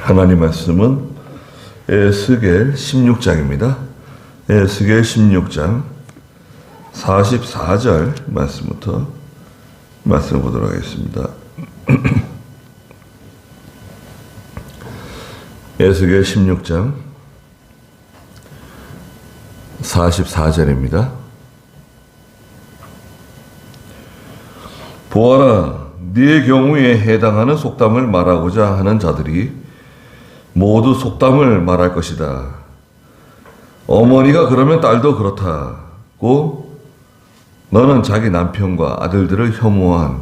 하나님 말씀은 에스겔 16장입니다. 에스겔 16장 44절 말씀부터 말씀을 보도록 하겠습니다. 에스겔 16장 44절입니다. 보아라, 네 경우에 해당하는 속담을 말하고자 하는 자들이 모두 속담을 말할 것이다. 어머니가 그러면 딸도 그렇다고 너는 자기 남편과 아들들을 혐오한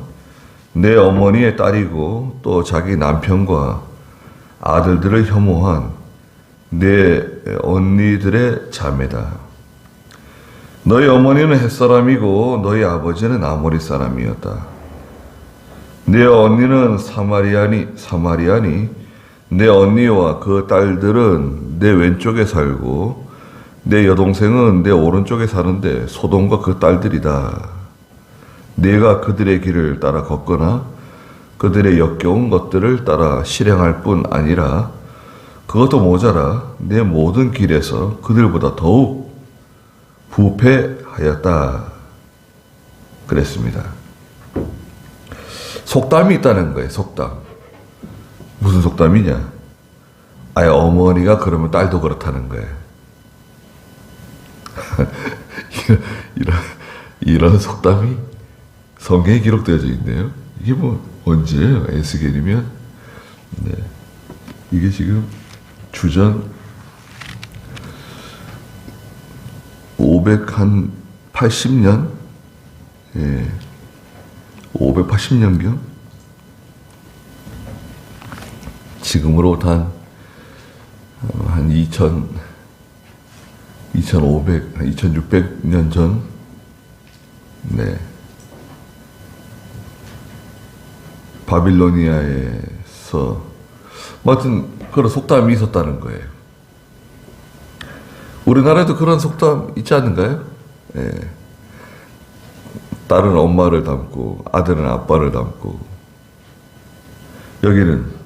내 어머니의 딸이고 또 자기 남편과 아들들을 혐오한 내 언니들의 자매다. 너희 어머니는 햇사람이고 너희 아버지는 아모리 사람이었다. 내 언니는 사마리아니 내 언니와 그 딸들은 내 왼쪽에 살고 내 여동생은 내 오른쪽에 사는데 소돔과 그 딸들이다. 네가 그들의 길을 따라 걷거나 그들의 역겨운 것들을 따라 실행할 뿐 아니라 그것도 모자라 내 모든 길에서 그들보다 더욱 부패하였다. 그랬습니다. 속담이 있다는 거예요. 속담. 무슨 속담이냐? 아예 어머니가 그러면 딸도 그렇다는 거예요. 이런 속담이 성경에 기록되어져 있네요. 이게 뭐 언제예요? 에스겔이면 네. 이게 지금 주전 580년 580년경 지금으로부터 한 2600년 전, 네. 바빌로니아에서, 아무튼 그런 속담이 있었다는 거예요. 우리나라에도 그런 속담 있지 않는가요? 예. 딸은 엄마를 닮고, 아들은 아빠를 닮고, 여기는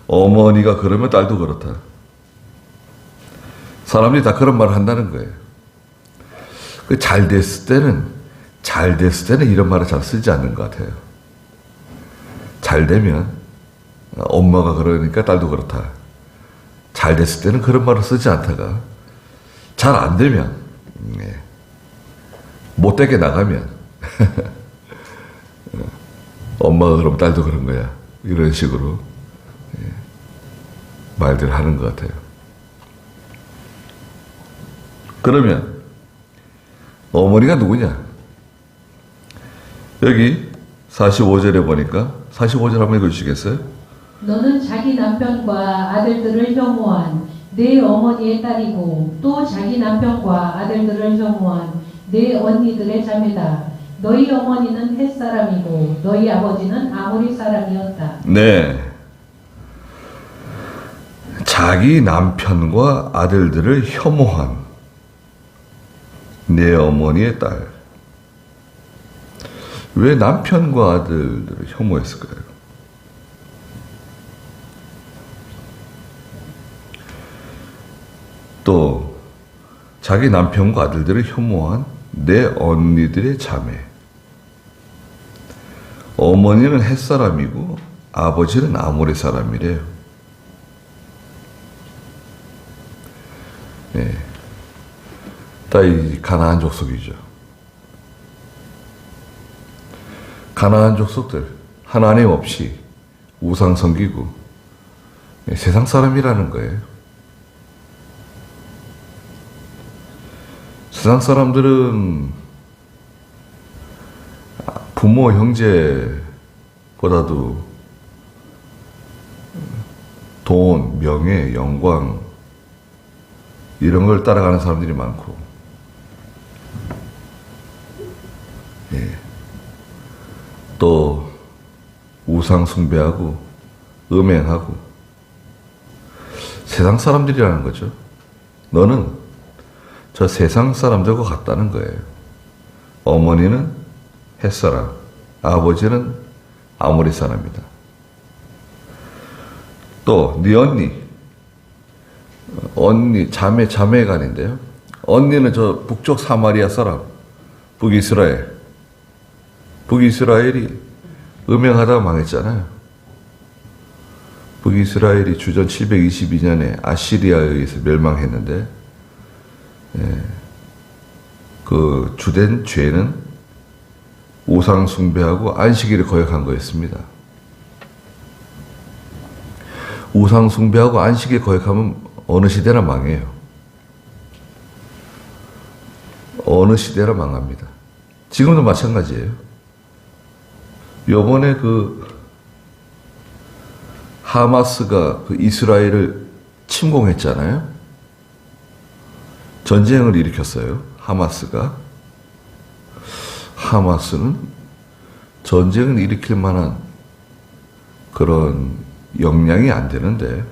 어머니가 그러면 딸도 그렇다. 사람들이 다 그런 말을 한다는 거예요. 잘 됐을 때는 이런 말을 잘 쓰지 않는 것 같아요. 잘 되면 엄마가 그러니까 딸도 그렇다. 잘 됐을 때는 그런 말을 쓰지 않다가 잘 안 되면 못되게 나가면 엄마가 그러면 딸도 그런 거야. 이런 식으로 말들을 하는 것 같아요. 그러면 어머니가 누구냐? 여기 45절에 보니까 45절 한번 읽어주시겠어요? 너는 자기 남편과 아들들을 혐오한 내 어머니의 딸이고 또 자기 남편과 아들들을 혐오한 내 언니들의 자매다. 너희 어머니는 햇사람이고 너희 아버지는 아모리 사람이었다. 네. 자기 남편과 아들들을 혐오한 내 어머니의 딸. 왜 남편과 아들들을 혐오했을까요? 또 자기 남편과 아들들을 혐오한 내 언니들의 자매. 어머니는 햇사람이고 아버지는 아모리 사람이래요. 네. 다 이 가나안 족속이죠. 가나안 족속들 하나님 없이 우상 섬기고 세상 사람이라는 거예요. 세상 사람들은 부모 형제보다도 돈, 명예, 영광 이런 걸 따라가는 사람들이 많고, 또 우상 숭배하고 음행하고 세상 사람들이라는 거죠. 너는 저 세상 사람들과 같다는 거예요. 어머니는 햇사람, 아버지는 아모리 사람이다. 또 네 언니 자매간인데요. 언니는 저 북쪽 사마리아 사람, 북이스라엘이 음행하다가 망했잖아요. 북이스라엘이 주전 722년에 아시리아에 의해서 멸망했는데, 그 주된 죄는 우상 숭배하고 안식일을 거역한 거였습니다. 우상 숭배하고 안식일 거역하면 어느 시대나 망해요. 어느 시대나 망합니다. 지금도 마찬가지예요. 요번에 그 하마스가 그 이스라엘을 침공했잖아요. 전쟁을 일으켰어요. 하마스는 전쟁을 일으킬 만한 그런 역량이 안 되는데,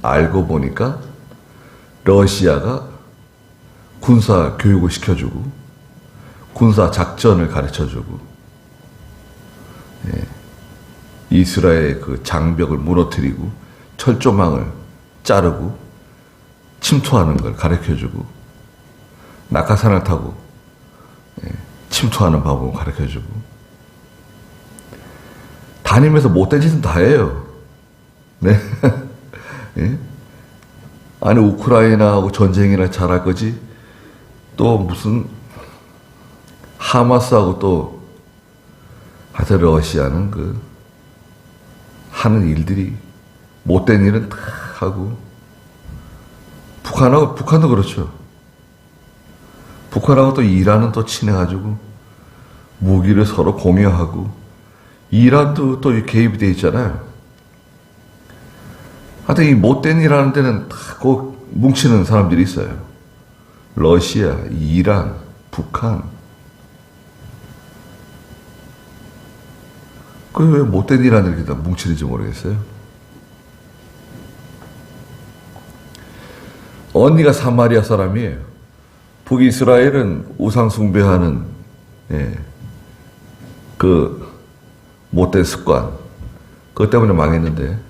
알고 보니까 러시아가 군사 교육을 시켜주고 군사 작전을 가르쳐주고, 이스라엘의 그 장벽을 무너뜨리고 철조망을 자르고 침투하는 걸 가르쳐주고, 낙하산을 타고 침투하는 방법을 가르쳐주고, 다니면서 못된 짓은 다 해요. 네. 예? 아니, 우크라이나하고 전쟁이나 잘할 거지, 또 무슨 하마스하고 또 하여튼 러시아는 그 하는 일들이 못된 일은 다 하고, 북한도 그렇죠. 북한하고 또 이란은 또 친해가지고 무기를 서로 공유하고, 이란도 또 개입이 돼 있잖아요. 하여튼 이 못된 일 하는 데는 다 꼭 뭉치는 사람들이 있어요. 러시아, 이란, 북한. 그 왜 못된 일 하는 게 다 뭉치는지 모르겠어요. 언니가 사마리아 사람이에요. 북이스라엘은 우상 숭배하는 그 못된 습관, 그것 때문에 망했는데,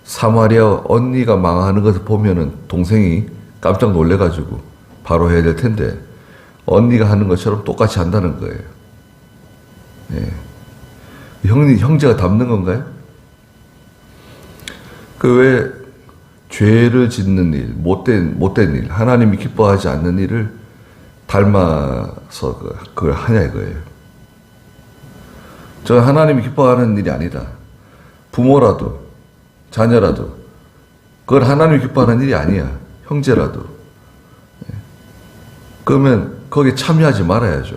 사마리아 언니가 망하는 것을 보면은 동생이 깜짝 놀래가지고 바로 해야 될 텐데, 언니가 하는 것처럼 똑같이 한다는 거예요. 형제가 닮는 건가요? 그 왜 죄를 짓는 일, 못된 일, 하나님이 기뻐하지 않는 일을 닮아서 그걸 하냐 이거예요. 저 하나님이 기뻐하는 일이 아니다. 부모라도 자녀라도 그걸 하나님이 기뻐하는 일이 아니야. 형제라도. 그러면 거기에 참여하지 말아야죠.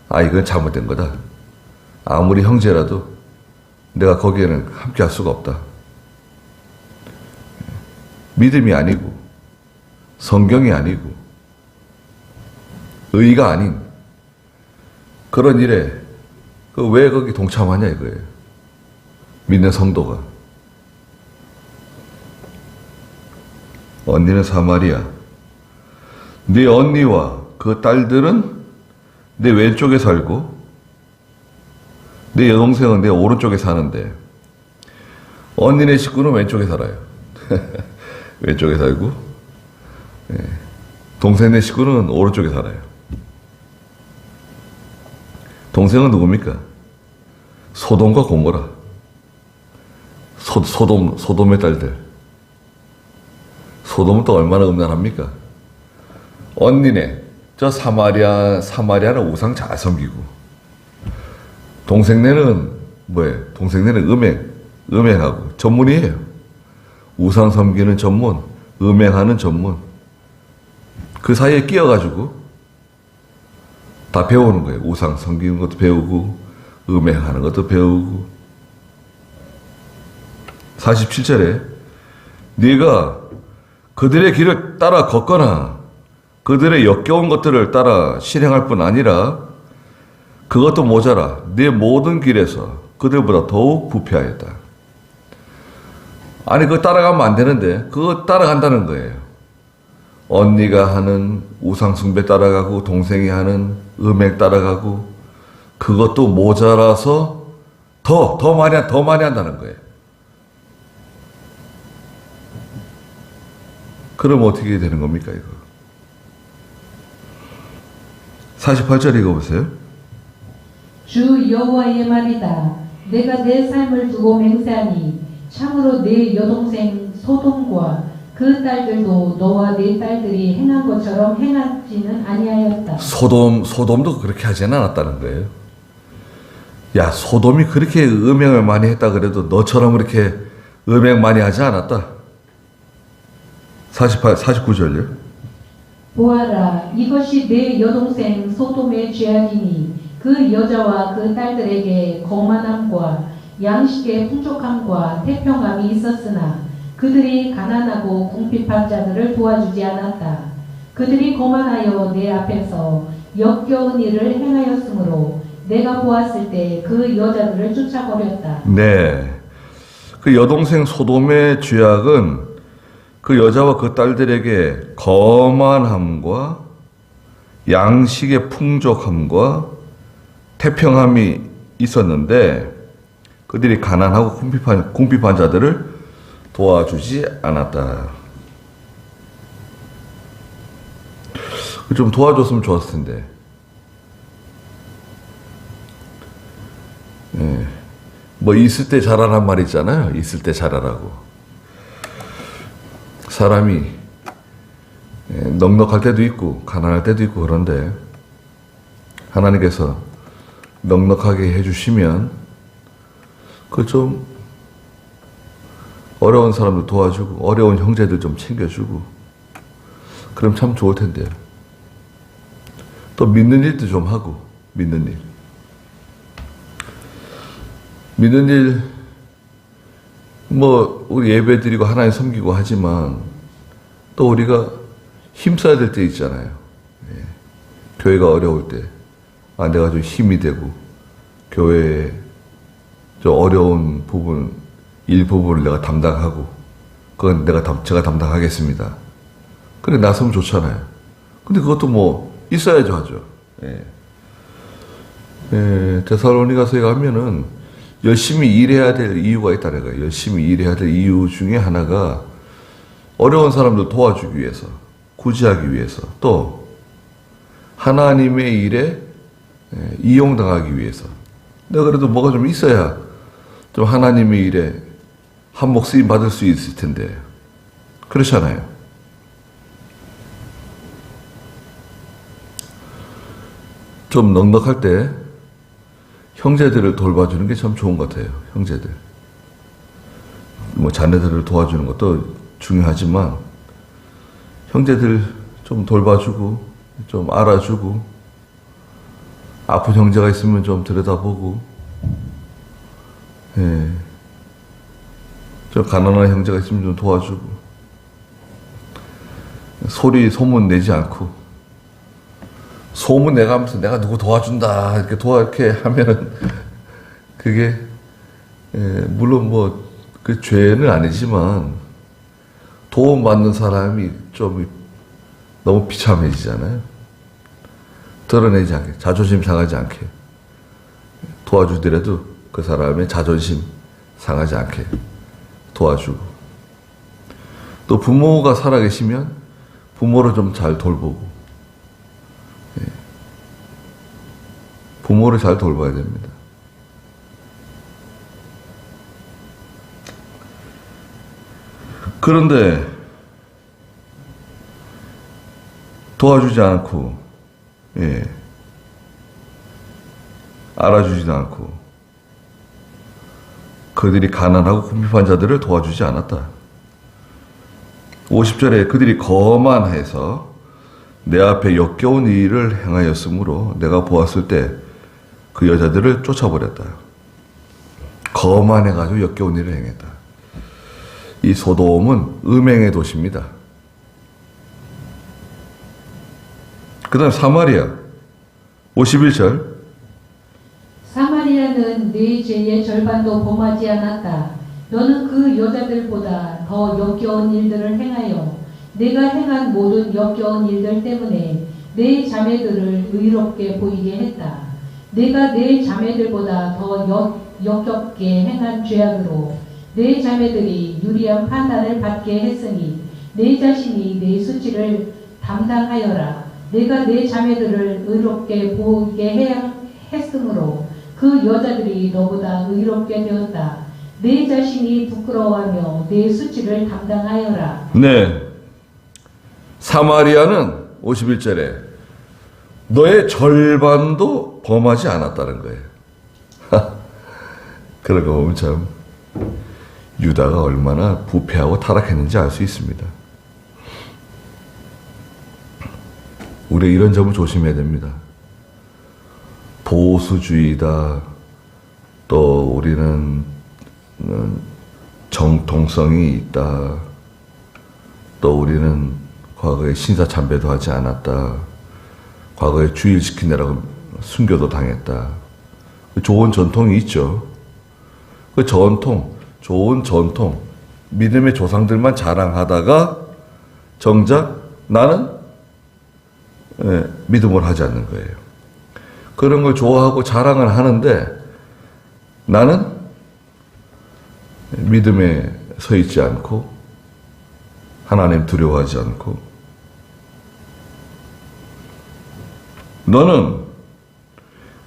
아, 이건 잘못된 거다. 아무리 형제라도 내가 거기에는 함께 할 수가 없다. 믿음이 아니고 성경이 아니고 의가 아닌 그런 일에 왜 거기 동참하냐 이거예요. 믿는 성도가. 언니는 사마리아. 네 언니와 그 딸들은 내 왼쪽에 살고 내 여동생은 내 오른쪽에 사는데, 언니네 식구는 왼쪽에 살아요. 왼쪽에 살고, 동생네 식구는 오른쪽에 살아요. 동생은 누굽니까? 소돔과 고모라. 소돔의 딸들. 소돔은 또 얼마나 음란합니까? 언니네, 저 사마리아는 우상 잘 섬기고, 동생네는 뭐예요? 동생네는 음행하고 전문이에요. 우상 섬기는 전문, 음행하는 전문. 그 사이에 끼어가지고 다 배우는 거예요. 우상 섬기는 것도 배우고, 음행하는 것도 배우고. 47절에 네가 그들의 길을 따라 걷거나 그들의 역겨운 것들을 따라 실행할 뿐 아니라 그것도 모자라 네 모든 길에서 그들보다 더욱 부패하였다. 아니, 그거 따라가면 안 되는데 그거 따라간다는 거예요. 언니가 하는 우상 숭배 따라가고 동생이 하는 음행 따라가고, 그것도 모자라서 더 많이 한다는 거예요. 그럼 어떻게 되는 겁니까, 이거? 48절 읽어보세요. 주 여호와의 말이다. 내가 내 삶을 두고 맹세하니 참으로 내 여동생 소돔과 그 딸들도 너와 네 딸들이 행한 것처럼 행하지는 아니하였다. 소돔도 그렇게 하지는 않았다는 거예요. 야, 소돔이 그렇게 음행을 많이 했다 그래도 너처럼 그렇게 음행 많이 하지 않았다. 49절요. 보아라, 이것이 내 여동생 소돔의 죄악이니 그 여자와 그 딸들에게 거만함과 양식의 풍족함과 태평함이 있었으나 그들이 가난하고 궁핍한 자들을 도와주지 않았다. 그들이 거만하여 내 앞에서 역겨운 일을 행하였으므로 내가 보았을 때 그 여자들을 쫓아버렸다. 네. 그 여동생 소돔의 죄악은 그 여자와 그 딸들에게 거만함과 양식의 풍족함과 태평함이 있었는데 그들이 가난하고 궁핍한 자들을 도와주지 않았다. 좀 도와줬으면 좋았을 텐데. 예. 뭐 있을 때 잘하란 말 있잖아요. 있을 때 잘하라고. 사람이 넉넉할 때도 있고 가난할 때도 있고 그런데 하나님께서 넉넉하게 해주시면 그 좀 어려운 사람들 도와주고 어려운 형제들 좀 챙겨주고 그럼 참 좋을 텐데요. 또 믿는 일도 좀 하고 믿는 일 뭐 우리 예배 드리고 하나님 섬기고 하지만 또 우리가 힘써야 될 때 있잖아요. 예. 교회가 어려울 때 내가 좀 힘이 되고 교회에 좀 어려운 부분 일부분을 내가 담당하고 그건 제가 담당하겠습니다. 근데 나서면 좋잖아요. 근데 그것도 뭐 있어야죠 하죠. 예. 예, 데살로니가서에 가면은 열심히 일해야 될 이유가 있다는 거예요. 열심히 일해야 될 이유 중에 하나가 어려운 사람들 도와주기 위해서, 구제하기 위해서, 또 하나님의 일에 이용당하기 위해서. 내가 그래도 뭐가 좀 있어야 좀 하나님의 일에 한몫 쓰임 받을 수 있을 텐데 그렇잖아요. 좀 넉넉할 때 형제들을 돌봐주는 게 참 좋은 것 같아요. 형제들. 뭐 자녀들을 도와주는 것도 중요하지만 형제들 좀 돌봐주고 좀 알아주고 아픈 형제가 있으면 좀 들여다보고 예. 좀 가난한 형제가 있으면 좀 도와주고 소문 내지 않고 소문 내가면서 내가 누구 도와준다 이렇게 하면은 그게 물론 뭐 그 죄는 아니지만 도움받는 사람이 좀 너무 비참해지잖아요. 드러내지 않게 자존심 상하지 않게 도와주더라도 그 사람의 자존심 상하지 않게 도와주고 또 부모가 살아계시면 부모를 좀 잘 돌보고 부모를 잘 돌봐야 됩니다. 그런데 도와주지 않고 알아주지도 않고 그들이 가난하고 궁핍한 자들을 도와주지 않았다. 50절에 그들이 거만해서 내 앞에 역겨운 일을 행하였으므로 내가 보았을 때 그 여자들을 쫓아버렸다. 거만해가지고 역겨운 일을 행했다. 이 소돔은 음행의 도시입니다. 그 다음 사마리아 51절 사마리아는 네 죄의 절반도 범하지 않았다. 너는 그 여자들보다 더 역겨운 일들을 행하여 내가 행한 모든 역겨운 일들 때문에 내 자매들을 의롭게 보이게 했다. 내가 내 자매들보다 더 역겹게 행한 죄악으로 내 자매들이 유리한 판단을 받게 했으니 내 자신이 내 수치를 담당하여라. 내가 내 자매들을 의롭게 보이게 했으므로 그 여자들이 너보다 의롭게 되었다. 내 자신이 부끄러워하며 내 수치를 담당하여라. 네. 사마리아는 51절에 너의 절반도 범하지 않았다는 거예요. 그런 거 보면 참 유다가 얼마나 부패하고 타락했는지 알 수 있습니다. 우리 이런 점을 조심해야 됩니다. 보수주의다. 또 우리는 정통성이 있다. 또 우리는 과거에 신사참배도 하지 않았다. 과거에 주일시키느라고 순교도 당했다. 좋은 전통이 있죠. 그 전통, 좋은 전통, 믿음의 조상들만 자랑하다가 정작 나는 믿음을 하지 않는 거예요. 그런 걸 좋아하고 자랑을 하는데 나는 믿음에 서 있지 않고 하나님 두려워하지 않고 너는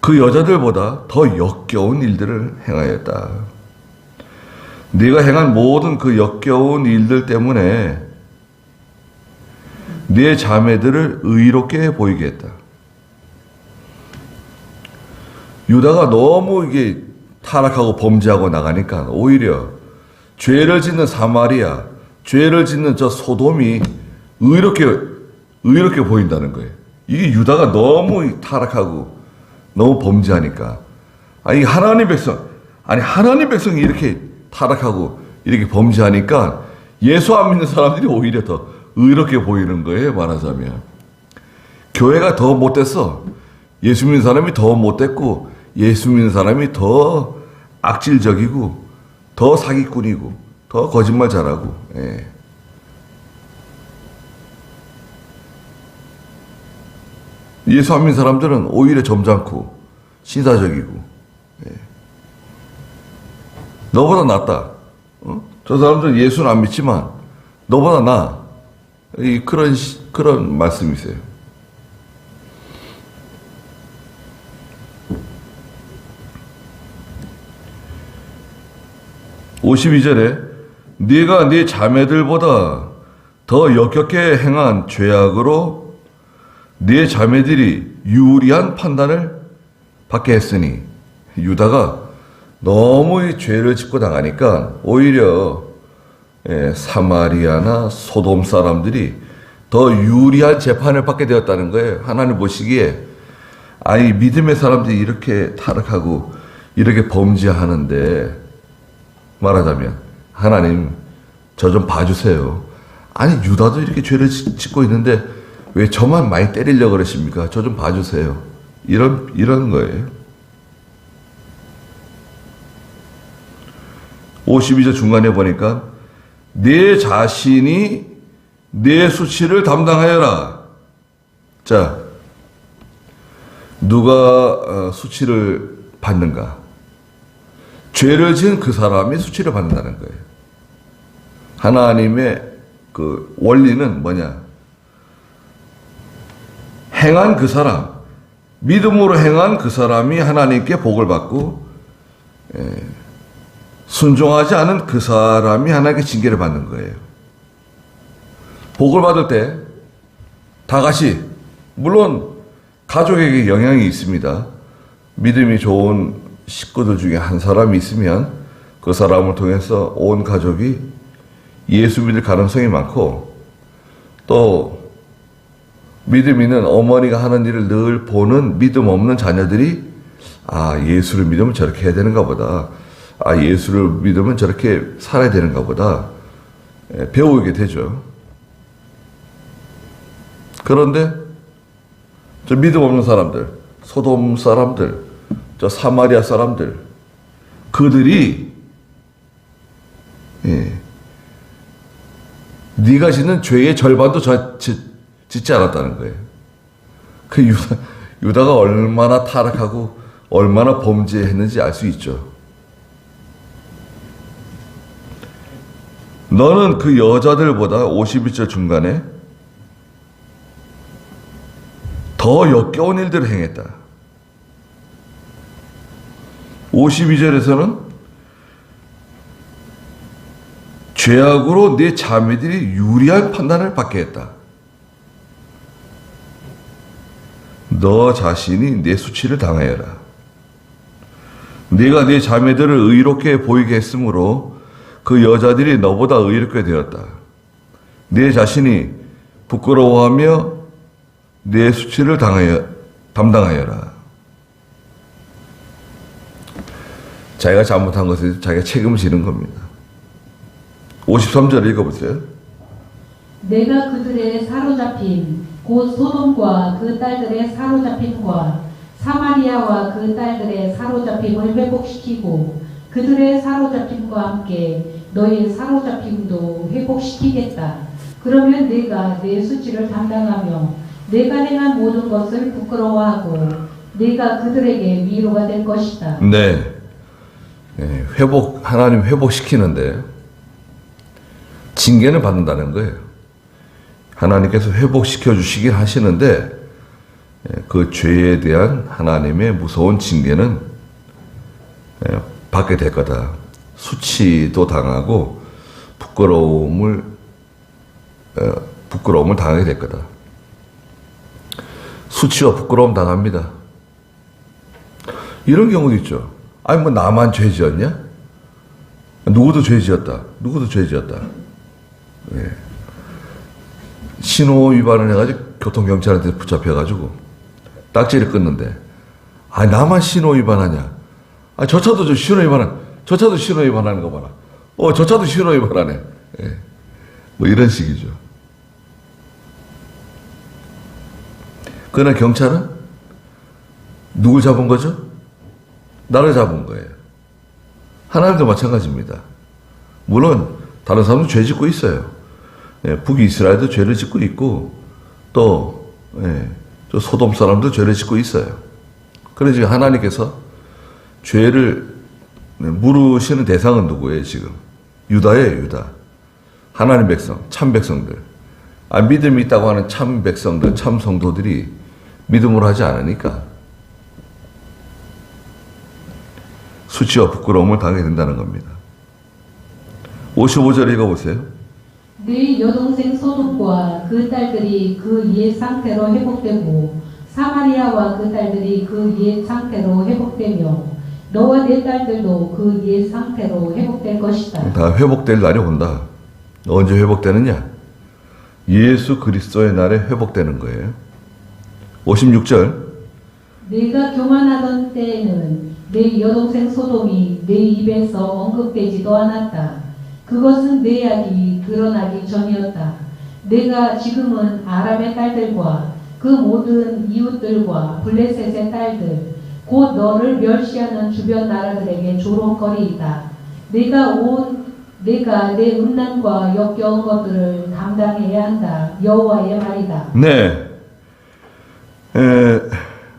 그 여자들보다 더 역겨운 일들을 행하였다. 네가 행한 모든 그 역겨운 일들 때문에 네 자매들을 의롭게 보이게 했다. 유다가 너무 이게 타락하고 범죄하고 나가니까 오히려 죄를 짓는 사마리아, 죄를 짓는 저 소돔이 의롭게 보인다는 거예요. 이게 유다가 너무 타락하고 너무 범죄하니까 하나님 백성이 이렇게 타락하고 이렇게 범죄하니까 예수 안 믿는 사람들이 오히려 더 의롭게 보이는 거예요. 말하자면 교회가 더 못됐어. 예수 믿는 사람이 더 못됐고 예수 믿는 사람이 더 악질적이고 더 사기꾼이고 더 거짓말 잘하고 예수 안 믿는 사람들은 오히려 점잖고 신사적이고 너보다 낫다. 저 사람들은 예수는 안 믿지만 너보다 나아. 그런 말씀이세요. 52절에 네가 네 자매들보다 더 역겹게 행한 죄악으로 네 자매들이 유리한 판단을 받게 했으니 유다가 너무 이 죄를 짓고 나가니까 오히려 사마리아나 소돔 사람들이 더 유리한 재판을 받게 되었다는 거예요. 하나님 보시기에 믿음의 사람들이 이렇게 타락하고 이렇게 범죄하는데 말하자면 하나님 저 좀 봐주세요. 유다도 이렇게 죄를 짓고 있는데 왜 저만 많이 때리려고 그러십니까? 저 좀 봐주세요. 이런 거예요. 52절 중간에 보니까 내 자신이 내 수치를 담당하여라. 자, 누가 수치를 받는가? 죄를 지은 그 사람이 수치를 받는다는 거예요. 하나님의 그 원리는 뭐냐? 행한 그 사람, 믿음으로 행한 그 사람이 하나님께 복을 받고 순종하지 않은 그 사람이 하나님께 징계를 받는 거예요. 복을 받을 때 다 같이 물론 가족에게 영향이 있습니다. 믿음이 좋은 식구들 중에 한 사람이 있으면 그 사람을 통해서 온 가족이 예수 믿을 가능성이 많고 또 믿음 있는 어머니가 하는 일을 늘 보는 믿음 없는 자녀들이 예수를 믿으면 저렇게 해야 되는가 보다. 예수를 믿으면 저렇게 살아야 되는가 보다. 배우게 되죠. 그런데 저 믿음 없는 사람들, 소돔 사람들, 저 사마리아 사람들, 그들이 네가 짓는 죄의 절반도 짓지 않았다는 거예요. 그 유다가 얼마나 타락하고 얼마나 범죄했는지 알 수 있죠. 너는 그 여자들보다 51절 중간에 더 역겨운 일들을 행했다. 52절에서는 죄악으로 네 자매들이 유리한 판단을 받게 했다. 너 자신이 내 수치를 당하여라. 네가 네 자매들을 의롭게 보이게 했으므로 그 여자들이 너보다 의롭게 되었다. 네 자신이 부끄러워하며 내 수치를 담당하여라. 자기가 잘못한 것에 자기가 책임을 지는 겁니다. 53절 읽어보세요. 내가 그들의 사로잡힘 곧 소돔과 그 딸들의 사로잡힘과 사마리아와 그 딸들의 사로잡힘을 회복시키고 그들의 사로잡힘과 함께 너의 사로잡힘도 회복시키겠다. 그러면 내가 내 수치를 담당하며 내가 행한 모든 것을 부끄러워하고 내가 그들에게 위로가 될 것이다. 네. 하나님 회복시키는데 징계는 받는다는 거예요. 하나님께서 회복시켜 주시긴 하시는데 그 죄에 대한 하나님의 무서운 징계는 받게 될 거다. 수치도 당하고 부끄러움을 당하게 될 거다. 수치와 부끄러움 당합니다. 이런 경우도 있죠. 아니 뭐 나만 죄 지었냐? 누구도 죄 지었다. 누구도 죄 지었다. 예. 신호 위반을 해가지고 교통경찰한테 붙잡혀가지고 딱지를 끊는데 아 나만 신호 위반하냐? 아 저 차도 신호 위반하는 거 봐라. 저 차도 신호 위반하네. 예. 뭐 이런 식이죠. 그러나 경찰은 누굴 잡은 거죠? 나를 잡은 거예요. 하나님도 마찬가지입니다. 물론 다른 사람도 죄 짓고 있어요. 북이스라엘도 죄를 짓고 있고 또 저 소돔 사람도 죄를 짓고 있어요. 그래서 지금 하나님께서 죄를 물으시는 대상은 누구예요? 지금 유다예요. 유다. 하나님 백성, 참 백성들. 믿음이 있다고 하는 참 백성들, 참 성도들이 믿음으로 하지 않으니까 수치와 부끄러움을 당하게 된다는 겁니다. 55절 읽어보세요. 네 여동생 소돔과 그 딸들이 그 옛 상태로 회복되고 사마리아와 그 딸들이 그 옛 상태로 회복되며 너와 내 딸들도 그 옛 상태로 회복될 것이다. 다 회복될 날이 온다. 언제 회복되느냐? 예수 그리스도의 날에 회복되는 거예요. 56절. 네가 교만하던 때에는 내 여동생 소돔이 내 입에서 언급되지도 않았다. 그것은 내 악이 드러나기 전이었다. 내가 지금은 아람의 딸들과 그 모든 이웃들과 블레셋의 딸들 곧 너를 멸시하는 주변 나라들에게 조롱거리이다. 내가 내 음란과 역겨운 것들을 담당해야 한다. 여호와의 말이다. 네.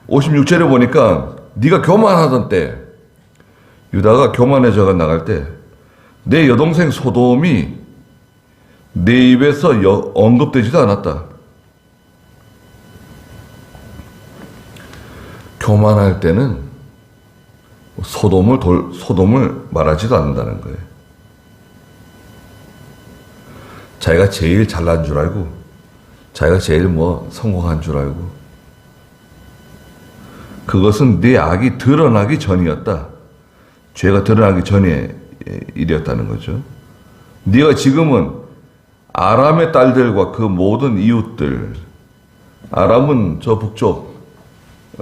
56절에 보니까 네가 교만하던 때 유다가 교만해져가 나갈 때 내 여동생 소돔이 내 입에서 언급되지도 않았다. 교만할 때는 소돔을 말하지도 않는다는 거예요. 자기가 제일 잘난 줄 알고 자기가 제일 성공한 줄 알고 그것은 네 악이 드러나기 전이었다. 죄가 드러나기 전에 일이었다는 거죠. 네가 지금은 아람의 딸들과 그 모든 이웃들, 아람은 저 북쪽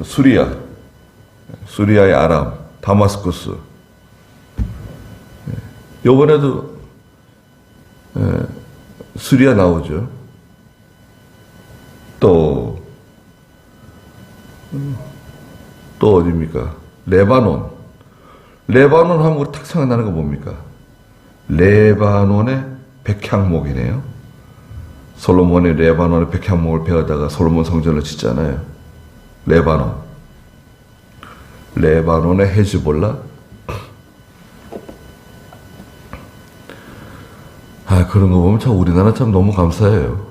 수리아의 아람, 다마스쿠스. 요번에도 수리아 나오죠. 또 어디입니까? 레바논 하면 우리 탁 생각나는 거 뭡니까? 레바논의 백향목이네요. 솔로몬이 레바논의 백향목을 베어다가 솔로몬 성전을 짓잖아요. 레바논의 헤즈볼라. 그런 거 보면 참 우리나라 참 너무 감사해요.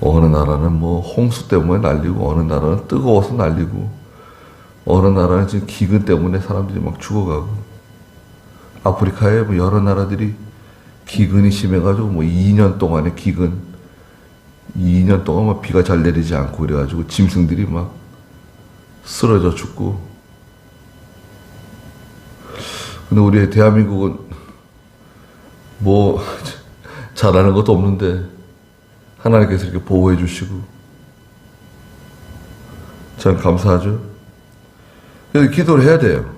어느 나라는 뭐 홍수 때문에 난리고, 어느 나라는 뜨거워서 난리고, 어느 나라는 지금 기근 때문에 사람들이 막 죽어가고, 아프리카에 뭐 여러 나라들이 기근이 심해가지고 뭐 2년 동안의 기근, 2년 동안 막 비가 잘 내리지 않고 그래가지고 짐승들이 막 쓰러져 죽고. 근데 우리 대한민국은 뭐 잘하는 것도 없는데 하나님께서 이렇게 보호해 주시고 참 감사하죠. 그래서 기도를 해야 돼요.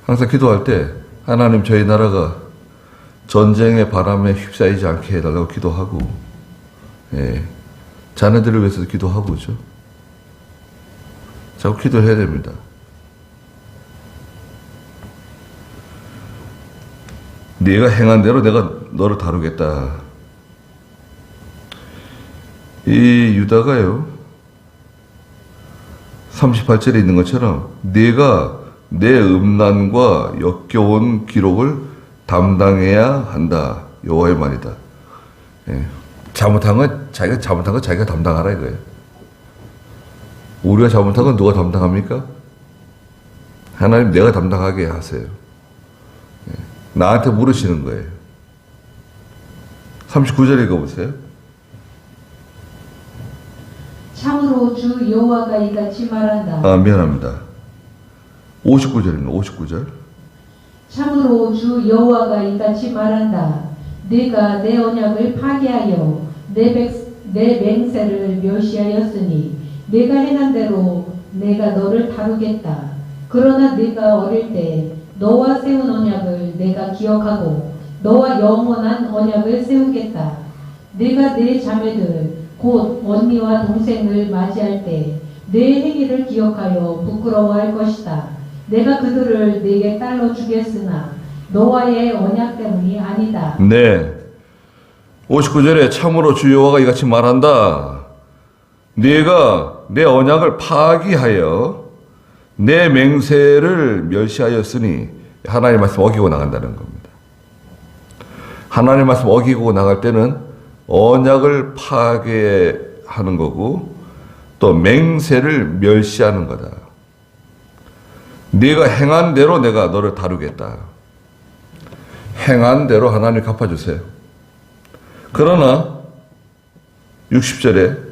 항상 기도할 때 하나님 저희 나라가 전쟁의 바람에 휩싸이지 않게 해달라고 기도하고, 예, 자녀들을 위해서도 기도하고, 그죠? 자꾸 기도해야 됩니다. 네가 행한 대로 내가 너를 다루겠다. 이 유다가요, 38절에 있는 것처럼 네가 내 음란과 역겨운 기록을 담당해야 한다. 여호와의 말이다. 예. 잘못한 건 자기가 담당하라 이거예요. 우리가 잘못한 건 누가 담당합니까? 하나님 내가 담당하게 하세요. 예. 나한테 물으시는 거예요. 39절에 읽어보세요. 참으로 주 여호와가 이같이 말한다. 아, 미안합니다. 59절입니다. 59절. 참으로 주 여호와가 이같이 말한다. 네가 내 언약을 파괴하여 내 맹세를 멸시하였으니 내가 행한 대로 내가 너를 다루겠다. 그러나 네가 어릴 때 너와 세운 언약을 내가 기억하고 너와 영원한 언약을 세우겠다. 네가 내 자매들 곧 언니와 동생을 맞이할 때 내 행위를 기억하여 부끄러워할 것이다. 내가 그들을 네게 딸로 주겠으나 너와의 언약 때문이 아니다. 네. 59절에 참으로 주 여호와가 이같이 말한다. 네가 내 언약을 파기하여 내 맹세를 멸시하였으니, 하나님 말씀 어기고 나간다는 겁니다. 하나님 말씀 어기고 나갈 때는 언약을 파괴하는 거고 또 맹세를 멸시하는 거다. 네가 행한 대로 내가 너를 다루겠다. 행한 대로 하나님 갚아주세요. 그러나 60절에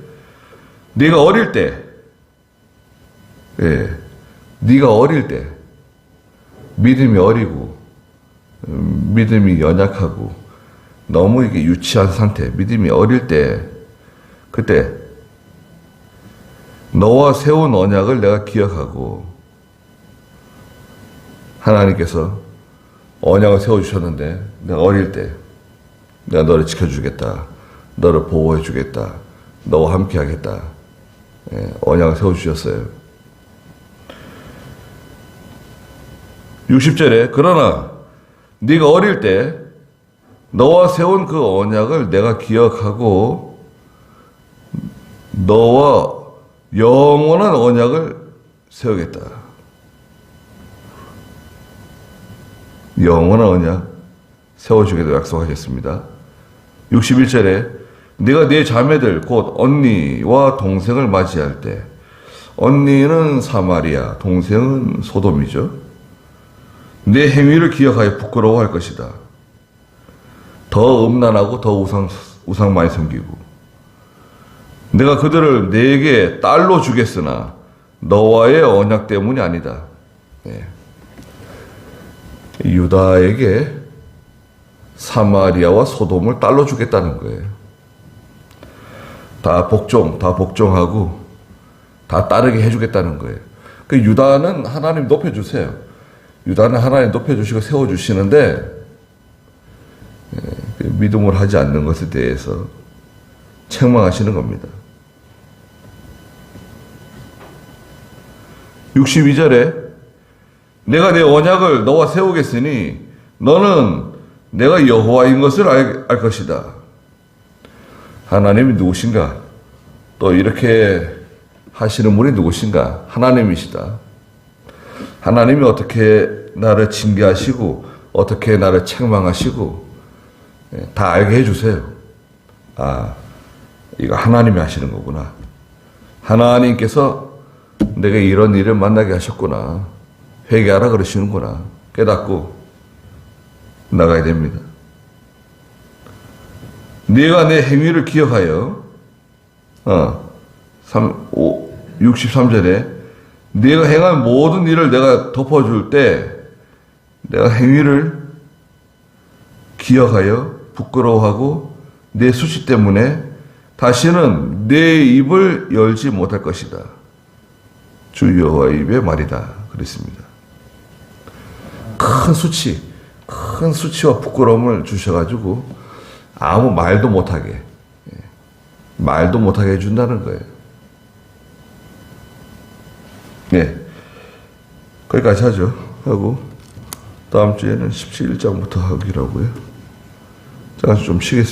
네가 어릴 때, 예, 네가 어릴 때 믿음이 어리고 믿음이 연약하고 너무 이게 유치한 상태, 믿음이 어릴 때, 그때 너와 세운 언약을 내가 기억하고, 하나님께서 언약을 세워주셨는데 내가 어릴 때 내가 너를 지켜주겠다, 너를 보호해주겠다, 너와 함께하겠다, 예, 언약을 세워주셨어요. 60절에 그러나 네가 어릴 때 너와 세운 그 언약을 내가 기억하고 너와 영원한 언약을 세우겠다. 영원한 언약 세워주기도 약속하셨습니다. 61절에 네가 네 자매들 곧 언니와 동생을 맞이할 때, 언니는 사마리아, 동생은 소돔이죠. 내 행위를 기억하여 부끄러워할 것이다. 더 음란하고 더 우상 많이 섬기고, 내가 그들을 네게 딸로 주겠으나 너와의 언약 때문이 아니다. 네. 유다에게 사마리아와 소돔을 딸로 주겠다는 거예요. 다 복종하고 다 따르게 해주겠다는 거예요. 그 유다는 하나님 높여주세요. 유다는 하나님 높여주시고 세워주시는데, 믿음을 하지 않는 것에 대해서 책망하시는 겁니다. 62절에 내가 내 언약을 너와 세우겠으니 너는 내가 여호와인 것을 알 것이다. 하나님이 누구신가? 또 이렇게 하시는 분이 누구신가? 하나님이시다. 하나님이 어떻게 나를 징계하시고 어떻게 나를 책망하시고 다 알게 해주세요. 아, 이거 하나님이 하시는 거구나. 하나님께서 내가 이런 일을 만나게 하셨구나. 회개하라 그러시는구나. 깨닫고 나가야 됩니다. 네가 내 행위를 기억하여 63절에 네가 행한 모든 일을 내가 덮어줄 때 내가 행위를 기억하여 부끄러워하고 내 수치 때문에 다시는 내 입을 열지 못할 것이다. 주 여호와의 입의 말이다. 그랬습니다. 큰 수치와 부끄러움을 주셔가지고 아무 말도 못하게 해준다는 거예요. 네, 거기까지 하죠. 하고 다음 주에는 17장부터 하기로 하고요. 잠깐 좀 쉬겠습니다.